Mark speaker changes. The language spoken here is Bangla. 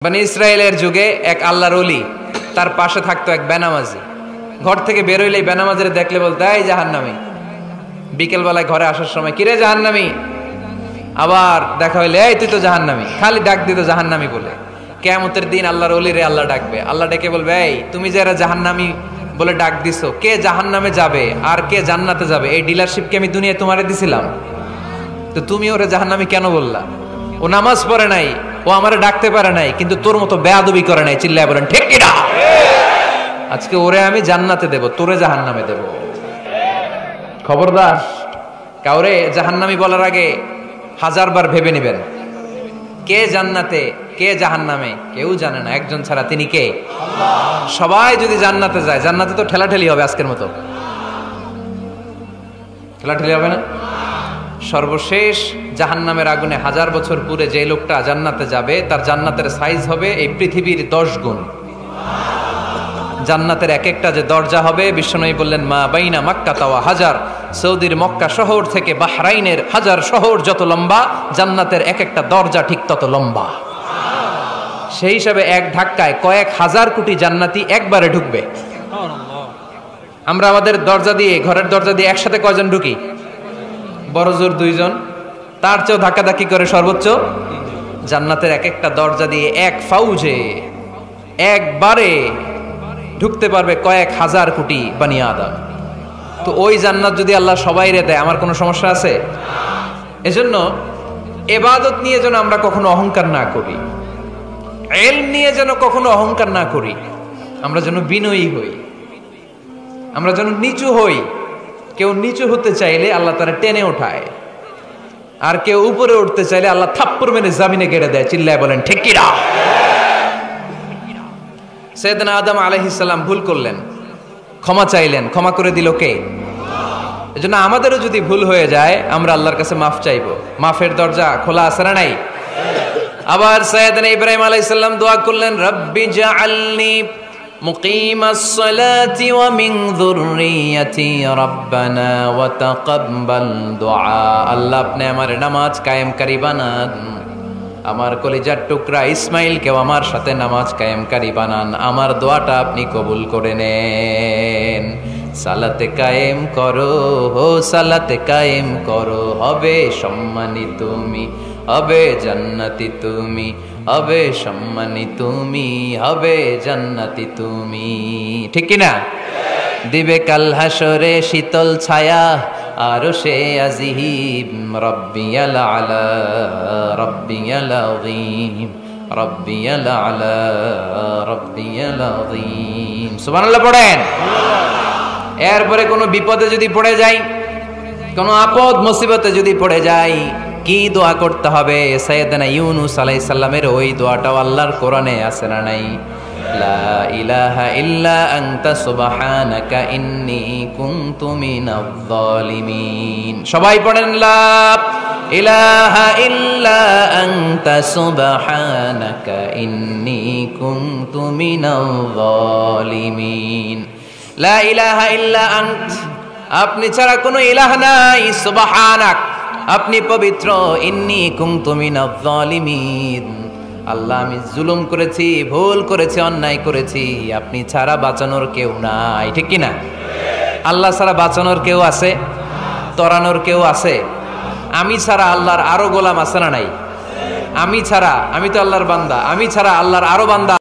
Speaker 1: বনি ইসরায়েলের যুগে এক আল্লাহর ওলি, তার পাশে থাকতো এক বেনামাজি। ঘর থেকে বের হইলেই বেনামাজিরে দেখলে বলতো, এই জাহান্নামী। বিকেল বেলায় ঘরে আসার সময়, কিরে জাহান্নামী। আবার দেখা হইলে, এই তুই তো জাহান্নামী। খালি ডাক দিত জাহান্নামী বলে। কিয়ামতের দিন আল্লাহর ওলিরে আল্লাহ ডাকবে। আল্লাহ ডেকে বলবে, এই তুমি যারা জাহান্নামী বলে ডাক দিছো, কে জাহান্নামে যাবে আর কে জান্নাতে যাবে, এই ডিলারশিপ কি আমি দুনিয়ায় তোমারে দিছিলাম? তো তুমি ওরে জাহান্নামী কেন বললা? ও নামাজ পড়ে নাই, ও আমারে ডাকতে পারে নাই, কিন্তু তোর মতো বেয়াদবি করে নাই। চিল্লায় বলেন ঠিক কিনা? আজকে ওরে আমি জান্নাতে দেব, তোরে জাহান্নামে দেব। খবরদার, কাউরে জাহান্নামী বলার আগে 1000 বার ভেবে নেবেন। কে জান্নাতে কে জাহান্নামে কেউ জানে না, একজন ছাড়া, তিনি কে? আল্লাহ। সবাই যদি জান্নাতে যায়, জান্নাতে তো ঠেলাঠেলি হবে আজকের মতো। ঠেলাঠেলি হবে না? সর্বশেষ জাহান্নামের আগুনে 1000 বছর পুরে যে লোকটা জান্নাতে যাবে, তার জান্নাতের সাইজ হবে এই পৃথিবীর 10 গুণ। জান্নাতের এক একটা যে দরজা হবে, বিশ্বনবী বললেন, মা বাইনা মক্কা তাওয়া হাজার। সৌদির মক্কা শহর থেকে বাহরাইনের 1000 শহর যত লম্বা, জান্নাতের এক একটা দরজা ঠিক তত লম্বা। সেই হিসাবে এক ধাক্কায় কয়েক হাজার কোটি জান্নাতি একবারে ঢুকবে। আমরা আমাদের দরজা দিয়ে, ঘরের দরজা দিয়ে একসাথে কয়জন ঢুকি? বড় জোর 2 জন, তার চেয়েও ধাক্কাধাক্কি করে সর্বোচ্চ। জান্নাতের এক একটা দরজা দিয়ে এক ফাউজে একবারে ঢুকতে পারবে কয়েক হাজার কোটি বানি আদম। তো ওই জান্নাত যদি আল্লাহ সবাইরে দেয়, আমার কোনো সমস্যা আছে? এজন্য ইবাদত নিয়ে যেন আমরা কখনো অহংকার না করি, ইলম নিয়ে যেন কখনো অহংকার না করি। আমরা যেন বিনয়ী হই, আমরা যেন নিচু হই। কেউ নিচু হতে চাইলে আল্লাহ তারা টেনে ওঠায়, আর কেউ উপরে উঠতে চাইলে আল্লাহ থাপ্পড় মেরে জামিনে গেড়ে দেয়। চিল্লায় বলেন ঠিক কিনা? সাইয়েদনা আদম আলাইহিস সালাম ভুল করলেন, ক্ষমা চাইলেন, ক্ষমা করে দিল কে? এজন্য আমাদেরও যদি ভুল হয়ে যায়, আমরা আল্লাহর কাছে মাফ চাইবো। মাফের দরজা খোলা আছে না নাই? আবার সাইয়েদনা ইব্রাহিম আলাইহিস সালাম দোয়া করলেন, রব্বি জাআলনি মুকিমাস সালাতি ওয়া মিন যুররিয়াতি রব্বানা ওয়া তাকাব্বাল দুআ। আল্লাহ আপনি আমার নামাজ কায়েমকারী বানান, আমার কলিজার টুকরা ইসমাইলকেও আমার সাথে নামাজ কায়েমকারী বানান, আমার দোয়াটা আপনি কবুল করে নেন। সালাতে কায়েম করো, হো সালাতে কায়েম করো, হবে সম্মানী তুমি, হবে জান্নাতি তুমি, হবে সম্মানী তুমি, হবে জান্নাতি তুমি। ঠিক কিনা? দিবে কাল হাসরে শীতল ছায়া, আরশে আজিম, রব্বিয়াল আলা, রব্বিয়াল আযীম, রব্বিয়াল আলা, রব্বিয়াল আযীম। সুবহানাল্লাহ পড়েন। এরপরে কোনো বিপদে যদি পড়ে যাই, কোনো আপদ মুসিবতে যদি পড়ে যাই, কি দোয়া করতে হবে? সাইয়েদনা ইউনূস আলাইহিস সালামের ওই দোয়াটাও আল্লাহর কোরআনে আছে না নাই? লা ইলাহা ইল্লা আনতা সুবহানাকা ইন্নী কুনতু মিনাজ জালিমিন। সবাই পড়েন, লা ইলাহা ইল্লা আনতা সুবহানাকা ইন্নী কুনতু মিনাজ জালিমিন। লা ইলাহা ইল্লা আনত, আপনি ছাড়া কোনো ইলাহ নাই, সুবহানাক, আপনি পবিত্র, ইন্নী কুনতু মিনাজ জালিমিন, আল্লাহ আমি জুলুম করেছি, ভুল করেছি, অন্যায় করেছি, আপনি ছাড়া বাঁচানোর কেউ নাই। ঠিক কিনা? আল্লাহ ছাড়া বাঁচানোর কেউ আছে? তরানোর কেউ আছে? আমি ছাড়া আল্লাহর আরো গোলাম আছে না নাই? আমি ছাড়া, আমি তো আল্লাহর বান্দা, আমি ছাড়া আল্লাহর আরো বান্দা